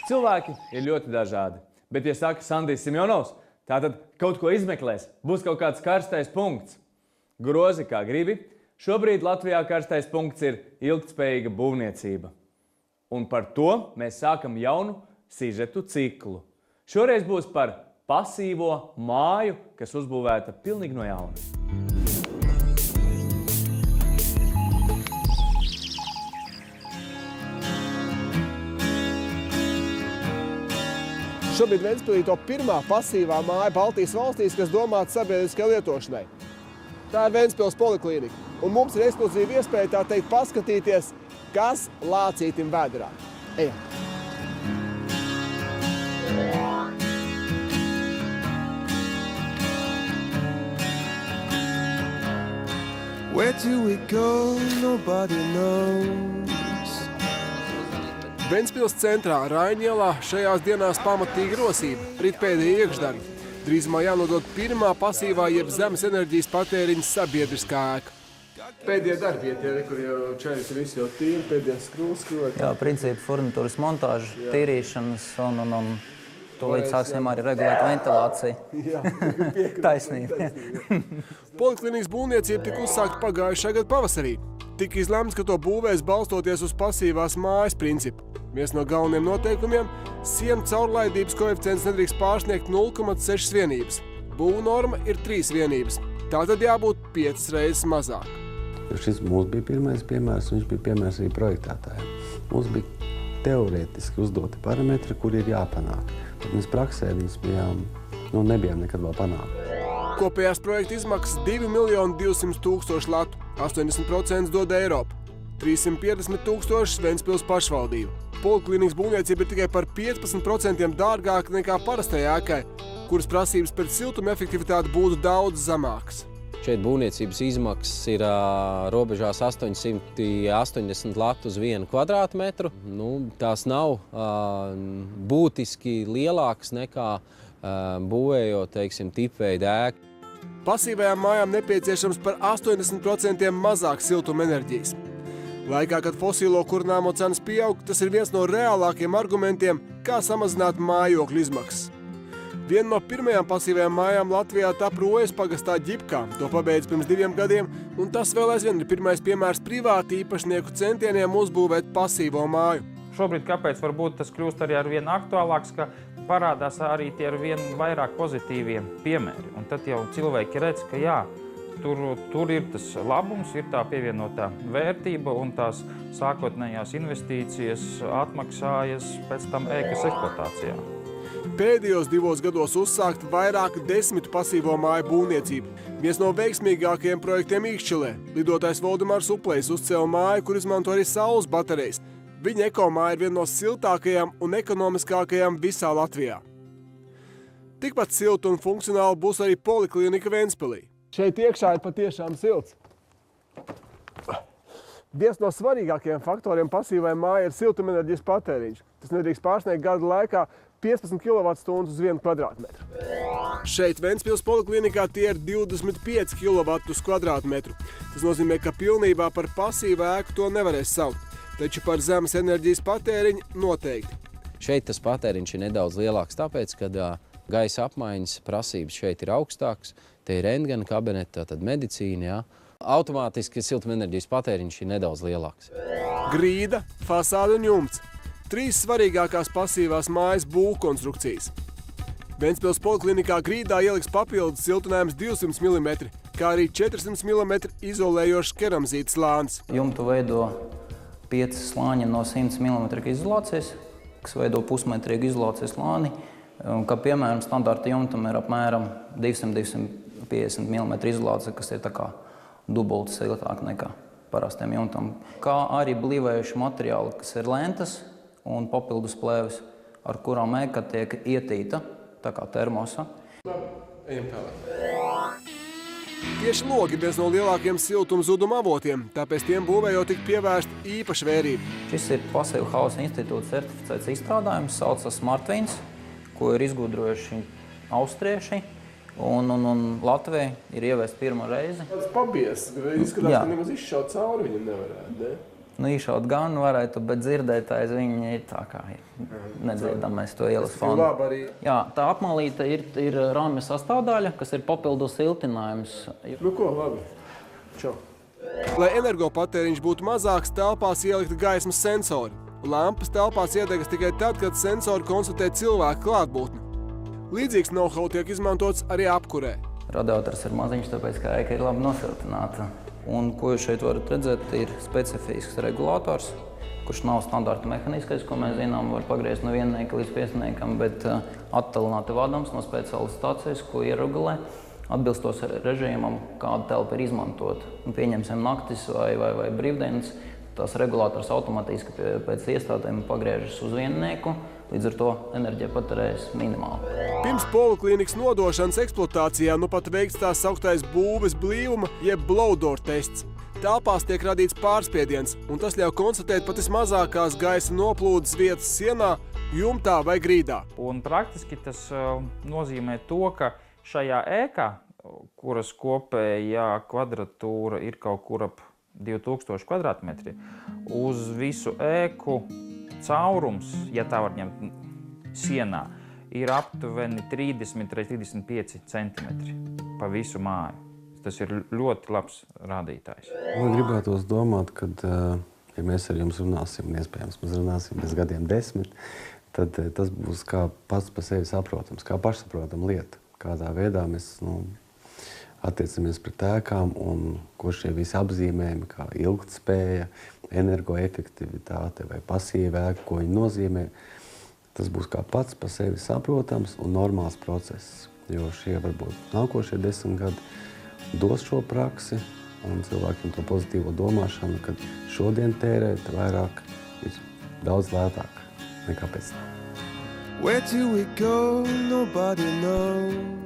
Cilvēki ir ļoti dažādi, bet, ja saka Sandijs Simjonovs, tātad kaut ko izmeklēs, būs kaut kāds karstais punkts. Grozi kā gribi, šobrīd Latvijā karstais punkts ir ilgtspējīga būvniecība. Un par to mēs sākam jaunu sižetu ciklu. Šoreiz būs par pasīvo māju, kas uzbūvēta pilnīgi no jauna. Šobrīd Ventspilī top pirmā pasīvā māja Baltijas valstīs, kas domāta sabiedriskai lietošanai. Tā ir Ventspils poliklīnika, un mums ir ekskluzīva iespēja tā teikt paskatīties, kas lācītim vēderā. Ejam! Where do we go? Nobody knows. Ventspils centrā, Raiņielā, šajās dienās pamatīgi rosība, rit pēdējie iekšdarbi. Drīzumā jānodod pirmā pasīvā jeb zemes enerģijas patēriņas sabiedriskā ēka. Pēdējie darbi iet, kur jau čeļas visi jau tīri, pēdējie skrūvi. Jā, principi furnitūras montāža, tīrīšanas un tūlīt sāksim arī regulēt ventilāciju. Jā, Taisnība. Poliklīnikas būvniecība tika uzsākta pagājušā gada pavasarī. Tika izlemts, ka to būvēs balstoties uz pasīvās mājas principu. Viens no galvenajiem noteikumiem – sienu caurlaidības koeficients nedrīkst pārsniegt 0,6 vienības. Būvnorma ir 3 vienības. Tātad jābūt 5 reizes mazāk. Šis mums bija pirmais piemērs, un viņš bija piemērs arī projektētājiem. Mums bija teorētiski uzdoti parametri, kuri ir jāpanāk. Bet mēs praksē viņus nebijām nekad vēl panākt. Kopējās projekta izmaksas 2 200 000 latu, 80% dod Eiropa, 350 000 Ventspils pašvaldība. Poliklīnikas būvniecība ir tikai par 15% dārgāka nekā parastai ēkai, kuras prasības pēc siltuma efektivitāte būtu daudz zemākas. Šeit būvniecības izmaksas ir robežās 880 latu uz 1 kvadrātmetru. Tās nav būtiski lielākas nekā būvējot, teiksim, tipveida ēku. Pasīvajām mājām nepieciešams par 80% mazāk siltuma enerģijas. Laikā, kad fosilo kurināmo cenas pieaug, tas ir viens no reālākiem argumentiem, kā samazināt mājokļu izmaksas. Viena no pirmajām pasīvajām mājām Latvijā tapa Rojas pagastā Ģipkā. To pabeidz pirms 2 gadiem, un tas vēl aizvien ir pirmais piemērs privāti īpašnieku centieniem uzbūvēt pasīvo māju. Šobrīd, kāpēc varbūt tas kļūst arī ar vien aktuālāks, ka parādās arī tie ar vien vairāk pozitīvie piemēri. Un tad jau cilvēki redz, ka jā, tur ir tas labums, ir tā pievienotā vērtība un tās sākotnējās investīcijas atmaksājas pēc tam ēkas eksploatācijā. Pēdējos 2 gados uzsākt vairāk 10 pasīvo māju būvniecību. Viens no veiksmīgākajiem projektiem Īkšķilē. Lidotājs Voldemārs Uplejs uzcēla māju, kur izmanto arī saules baterijas. Viņa ekomāja ir viena no siltākajām un ekonomiskākajām visā Latvijā. Tikpat silta un funkcionāli būs arī poliklīnika Ventspilī. Šeit iekšā ir patiešām silts. Viens no svarīgākajiem faktoriem pasīvai mājai ir siltumenerģijas patēriņš. Tas nedrīkst pārsniegt gada laikā 15 kWh uz 1 kvadrātmetru. Šeit Ventspils poliklinikā tie ir 25 kW uz kvadrātmetru. Tas nozīmē, ka pilnībā par pasīvu ēku to nevarēs saukt. Taču par zemes enerģijas patēriņu noteikti. Šeit tas patēriņš ir nedaudz lielāks, tāpēc, ka gaisa apmaiņas prasības šeit ir augstāks. Te ir rentgena kabineti, tātad medicīna, jā. Automātiski siltumenerģijas patēriņš ir nedaudz lielāks. Grīda, fasāde un jumts. 3 svarīgākās pasīvās mājas būvkonstrukcijas. Ventspils poliklinikā grīdā ieliks papildus siltinājums 200 mm, kā arī 400 mm izolējošs keramzīta slānis. Jumtu veido 5 slāņi no 100 mm izolācijas, kas veido pusmetrīgu izolācijas slāni. Kā piemēram, standarta jumtam ir apmēram 200–250 mm izolācija, kas ir tā kā dubulti siltāk nekā parastiem jumtam. Kā arī blīvējuši materiāli, kas ir lentas un papildus plēvis, ar kurām ēka tiek ietīta, tā kā termosa. Ejam tālāk. Tieši logi ir viens no lielākiem siltuma zuduma avotiem, tāpēc tiem būvējot tik pievērst īpaša vērība. Šis ir Pasīvu hausa institūta certificēts izstrādājums, saucas SmartVins, ko ir izgudrojuši austrieši, un Latvija ir ieviest pirmo reizi. Tas pabies, izskatās, ka nemaz izšaut cauri viņam nevarētu, ne? Nu, īšaut gan varētu, bet dzirdēt aiz viņa ir tā kā nedzirdam mēs to ielas fonu. Jā, tā apmalīte ir rāmja sastāvdaļa, kas ir papildus siltinājums. Nu ko, labi. Čau. Lai energopatēriņš būtu mazāks, telpās ielikti gaismas sensori. Lampas telpās iedegas tikai tad, kad sensori konstatē cilvēku klātbūtni. Līdzīgs know-how tiek izmantots arī apkurē. Radiators ir maziņš, tāpēc, ka ēka ir labi nosiltināta. Un, ko jūs šeit varat redzēt, ir specifisks regulators, kurš nav standarta mehaniskais, ko mēs zinām, var pagriezt no viennieka līdz piesniekam, bet attālināti vadams no speciālas stācijas, ko ieregulē atbilstos režīmam, kāda telpa ir izmantota. Pieņemsim naktis vai brīvdienas, tās regulators automātiski pēc iestādēm pagriežas uz viennieku, līdz ar to enerģija patērējas minimāli. Pirms poliklīnikas nodošanas eksploatācijā nu pat veikts tā sauktais būves blīvuma jeb blowdoor tests. Telpās tiek radīts pārspiediens, un tas ļauj konstatēt pat vismazākās gaisa noplūdes vietas sienā, jumtā vai grīdā. Un praktiski tas nozīmē to, ka šajā ēkā, kuras kopējā kvadratūra ir kaut kur ap 2000 kvadrātmetri, uz visu ēku caurums, ja tā var ņemt sienā, ir aptuveni 30–35 centimetri pa visu māju. Tas ir ļoti labs rādītājs. Man gribētos domāt, ka, ja mēs ar jums runāsim, un iespējams mēs runāsim bez gadiem 10, tad tas būs kā pats par sevi saprotams, kā pašsaprotama lieta. Kādā veidā mēs attiecamies pret ēkām un ko šie visi apzīmējumi, kā ilgtspēja, energoefektivitāte vai pasīva ēka, ko viņi nozīmē, tas būs kā pats par sevi saprotams un normāls process. Jo šie varbūt nākošie 10 gadi dos šo praksi un cilvēkiem to pozitīvo domāšanu, kad šodien tērēt vairāk ir daudz lētāk nekā pēc tam. Where do we go? Nobody knows.